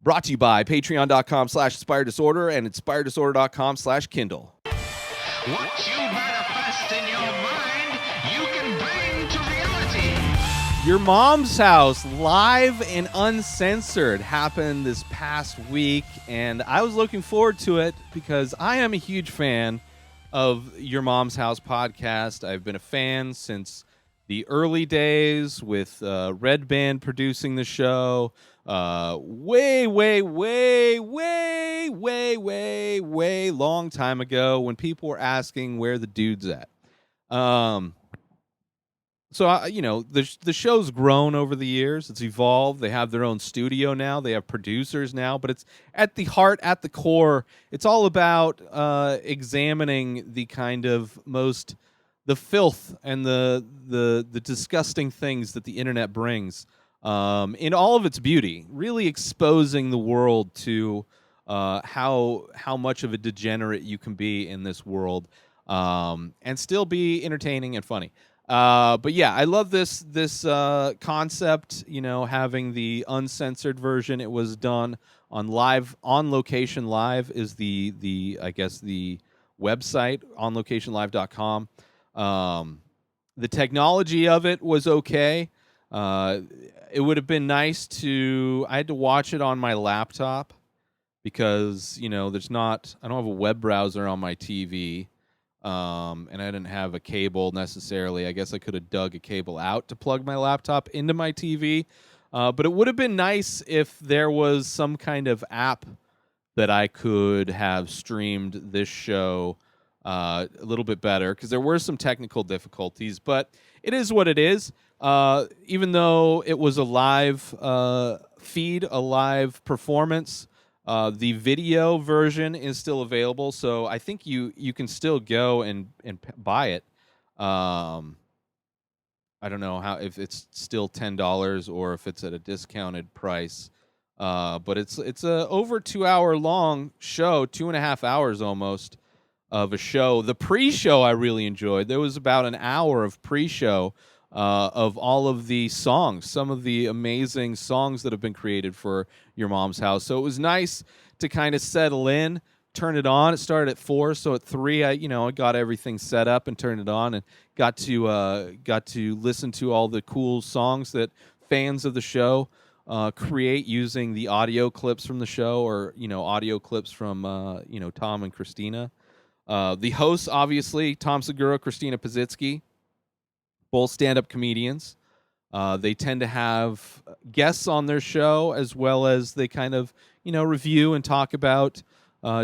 Brought to you by patreon.com/inspireddisorder and inspireddisorder.com/Kindle. What you manifest in your mind, you can bring to reality. Your Mom's House, live and uncensored, happened this past week, and I was looking forward to it because I am a huge fan of Your Mom's House podcast. I've been a fan since the early days with Red Band producing the show. Way long time ago when people were asking where the dude's at. The show's grown over the years. It's evolved. They have their own studio now. They have producers now. But it's at the heart, at the core, it's all about examining the kind of the filth and the disgusting things that the internet brings in all of its beauty, really exposing the world to how much of a degenerate you can be in this world and still be entertaining and funny. But yeah, I love this concept, having the uncensored version. It was done on location live is the I guess the website, onlocationlive.com. The technology of it was okay. It would have been nice I had to watch it on my laptop because, I don't have a web browser on my TV. And I didn't have a cable necessarily. I guess I could have dug a cable out to plug my laptop into my TV. But it would have been nice if there was some kind of app that I could have streamed this show a little bit better, because there were some technical difficulties, but it is what it is. Even though it was a live feed, a live performance, the video version is still available, so I think you can still go and buy it. I don't know if it's still $10 or if it's at a discounted price. But it's a over 2 hour long show, 2.5 hours almost of a show. The pre-show I really enjoyed. There was about an hour of pre-show of all of the songs, some of the amazing songs that have been created for Your Mom's House. So it was nice to kind of settle in, turn it on. It started at 4, so at 3, I got everything set up and turned it on, and got to listen to all the cool songs that fans of the show create using the audio clips from the show, or audio clips from Tom and Christina. The hosts, obviously, Tom Segura, Christina Pazitsky, both stand-up comedians. They tend to have guests on their show, as well as they kind of, review and talk about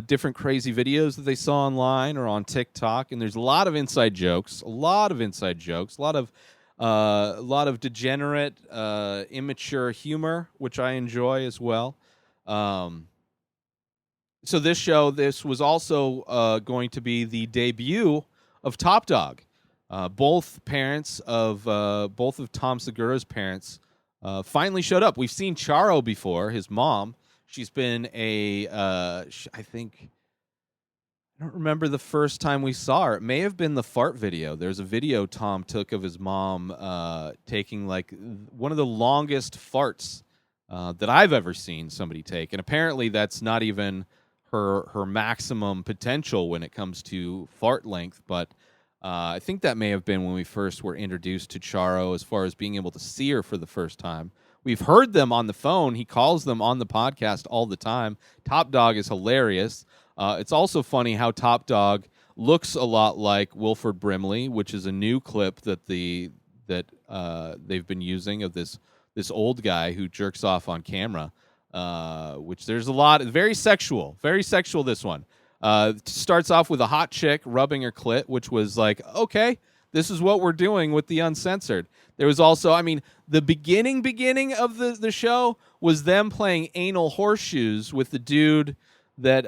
different crazy videos that they saw online or on TikTok. And there's a lot of inside jokes, a lot of degenerate, immature humor, which I enjoy as well. So this was also going to be the debut of Top Dog. Both of Tom Segura's parents finally showed up. We've seen Charo before, his mom. She's been I don't remember the first time we saw her. It may have been the fart video. There's a video Tom took of his mom taking like one of the longest farts that I've ever seen somebody take. And apparently that's not even her maximum potential when it comes to fart length, but I think that may have been when we first were introduced to Charo, as far as being able to see her for the first time. We've heard them on the phone. He calls them on the podcast all the time. Top Dog is hilarious. It's also funny how Top Dog looks a lot like Wilford Brimley, which is a new clip that they've been using of this old guy who jerks off on camera. Which there's a lot, very sexual, this one. Starts off with a hot chick rubbing her clit, which was like, okay, this is what we're doing with the Uncensored. There was also, the beginning of the show was them playing anal horseshoes with the dude that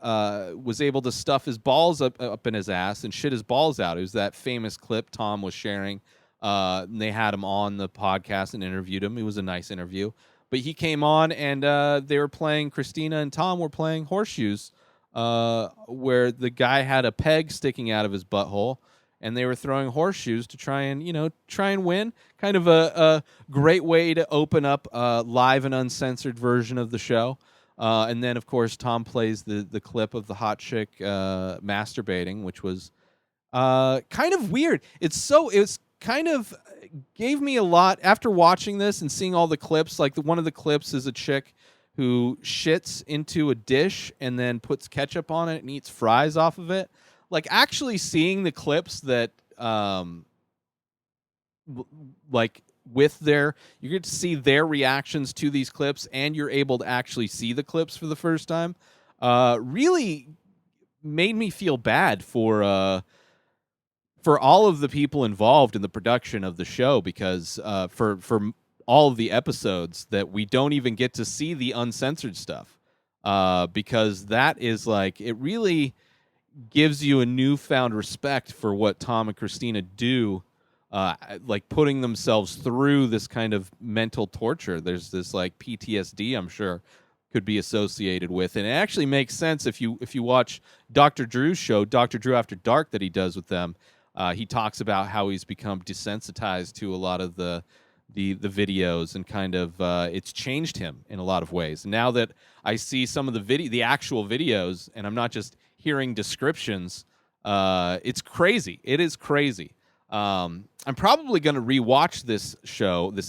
was able to stuff his balls up in his ass and shit his balls out. It was that famous clip Tom was sharing. And they had him on the podcast and interviewed him. It was a nice interview. But he came on, and they were playing, Christina and Tom were playing horseshoes, where the guy had a peg sticking out of his butthole, and they were throwing horseshoes to try and win. Kind of a great way to open up a live and uncensored version of the show. And then, of course, Tom plays the clip of the hot chick masturbating, which was kind of weird. It's kind of gave me a lot after watching this and seeing all the clips. Like one of the clips is a chick who shits into a dish and then puts ketchup on it and eats fries off of it. Like actually seeing the clips that like with you get to see their reactions to these clips, and you're able to actually see the clips for the first time. Really made me feel bad for all of the people involved in the production of the show, because for all of the episodes that we don't even get to see the uncensored stuff, because that is like, it really gives you a newfound respect for what Tom and Christina do, like putting themselves through this kind of mental torture. There's this like PTSD, I'm sure, could be associated with, and it actually makes sense if you watch Dr. Drew's show, Dr. Drew After Dark, that he does with them. He talks about how he's become desensitized to a lot of the videos, and kind of it's changed him in a lot of ways. Now that I see some of the actual videos, and I'm not just hearing descriptions, it's crazy. It is crazy. I'm probably going to rewatch this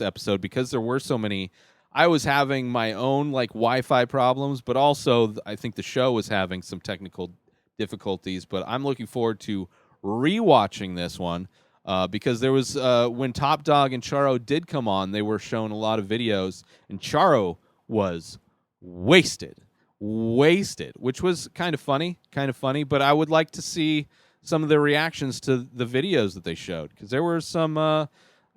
episode, because there were so many. I was having my own like Wi-Fi problems, but also I think the show was having some technical difficulties. But I'm looking forward to rewatching this one, because there was when Top Dog and Charo did come on, they were shown a lot of videos, and Charo was wasted, which was kind of funny. But I would like to see some of the reactions to the videos that they showed, because there were some. I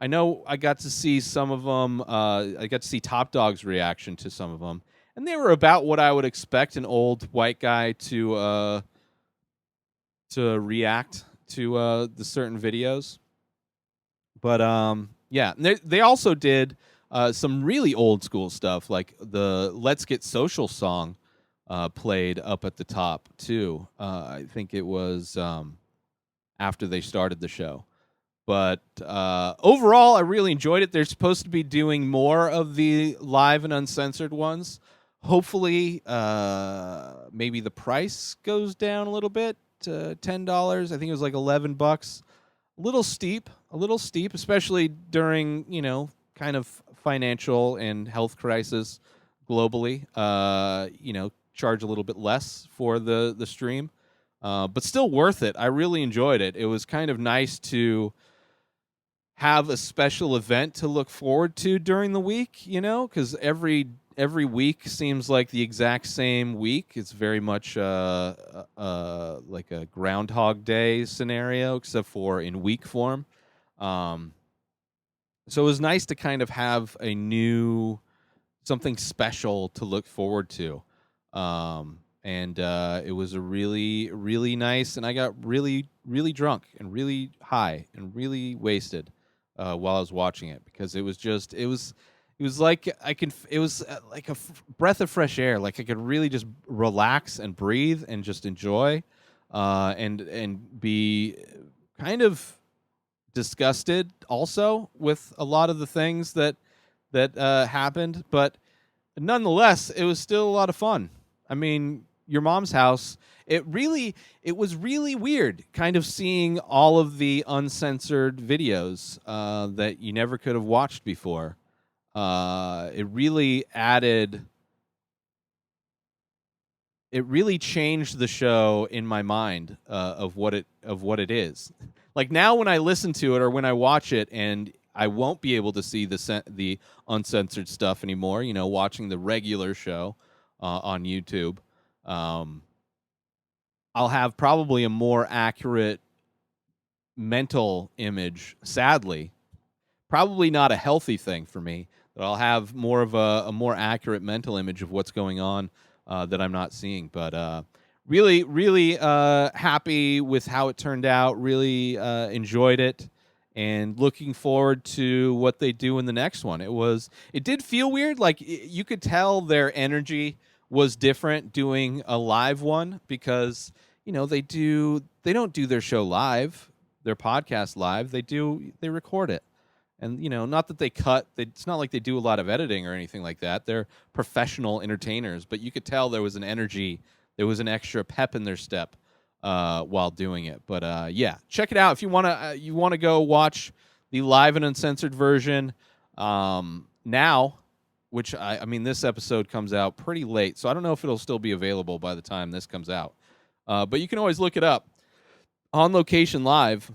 know I got to see some of them. I got to see Top Dog's reaction to some of them, and they were about what I would expect an old white guy to react to the certain videos. But yeah, they also did some really old school stuff, like the "Let's Get Social" song played up at the top too. I think it was after they started the show. But overall, I really enjoyed it. They're supposed to be doing more of the live and uncensored ones. Hopefully, maybe the price goes down a little bit to $10. I think it was like $11. A little steep, especially during, kind of financial and health crisis globally. Charge a little bit less for the stream, but still worth it. I really enjoyed it. It was kind of nice to have a special event to look forward to during the week, because every week seems like the exact same week. It's very much like a Groundhog Day scenario, except for in week form. So it was nice to kind of have something special to look forward to. And it was a really, really nice, and I got really, really drunk and really high and really wasted while I was watching it, because it was like it was like a breath of fresh air. Like I could really just relax and breathe and just enjoy, and be kind of disgusted also with a lot of the things that happened, but nonetheless, it was still a lot of fun. I mean, Your Mom's House, it was really weird kind of seeing all of the uncensored videos that you never could have watched before. It really changed the show in my mind of what it is. Like now when I listen to it or when I watch it, and I won't be able to see the uncensored stuff anymore, watching the regular show on YouTube, I'll have probably a more accurate mental image, sadly. Probably not a healthy thing for me, but I'll have more of a more accurate mental image of what's going on that I'm not seeing. But really, really happy with how it turned out. Really enjoyed it, and looking forward to what they do in the next one. It did feel weird. Like you could tell their energy was different doing a live one, because they don't do their show live. their podcast live, they record it. And, not that they cut, it's not like they do a lot of editing or anything like that. They're professional entertainers, but you could tell there was an energy, there was an extra pep in their step while doing it. But yeah, check it out if you want to go watch the live and uncensored version now, which I mean, this episode comes out pretty late, so I don't know if it'll still be available by the time this comes out. But you can always look it up On Location Live.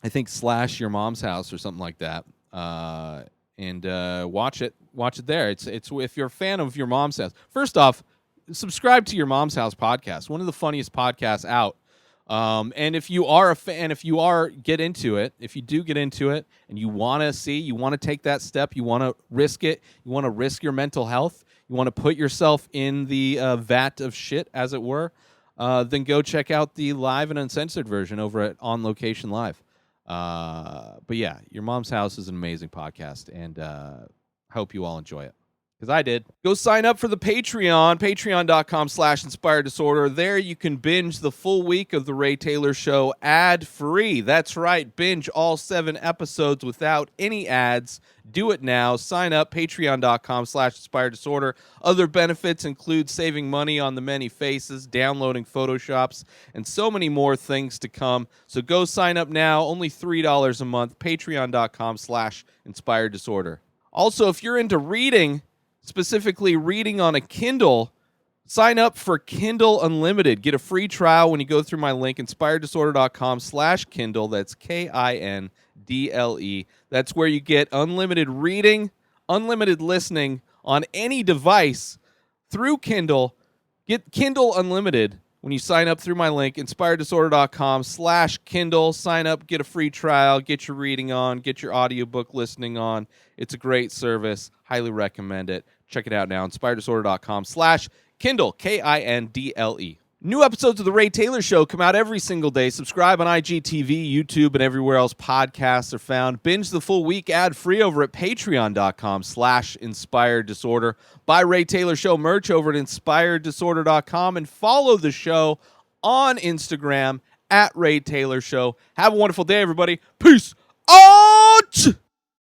I think / Your Mom's House or something like that, and watch it. Watch it there. It's if you're a fan of Your Mom's House. First off, subscribe to Your Mom's House podcast, one of the funniest podcasts out. And if you are a fan, if you get into it, if you do get into it, and you want to take that step, you want to risk it, you want to risk your mental health, you want to put yourself in the vat of shit, as it were, then go check out the live and uncensored version over at On Location Live. But yeah, Your Mom's House is an amazing podcast, and hope you all enjoy it, because I did. Go sign up for the Patreon, patreon.com/inspired disorder. There you can binge the full week of The Ray Taylor Show ad-free. That's right, binge all 7 episodes without any ads. Do it now. Sign up, patreon.com/inspired disorder. Other benefits include saving money on the many faces, downloading Photoshops, and so many more things to come. So go sign up now. Only $3 a month. Patreon.com/inspired disorder. Also, if you're into reading, specifically reading on a Kindle, sign up for Kindle Unlimited. Get a free trial when you go through my link, inspireddisorder.com/Kindle. That's KINDLE. That's where you get unlimited reading, unlimited listening on any device through Kindle. Get Kindle Unlimited when you sign up through my link, inspireddisorder.com/Kindle. Sign up, get a free trial, get your reading on, get your audiobook listening on. It's a great service. Highly recommend it. Check it out now, inspireddisorder.com/Kindle, KINDLE. New episodes of The Ray Taylor Show come out every single day. Subscribe on IGTV, YouTube, and everywhere else podcasts are found. Binge the full week ad-free over at patreon.com/inspired disorder. Buy Ray Taylor Show merch over at inspireddisorder.com, and follow the show on Instagram at Ray Taylor Show. Have a wonderful day, everybody. Peace out!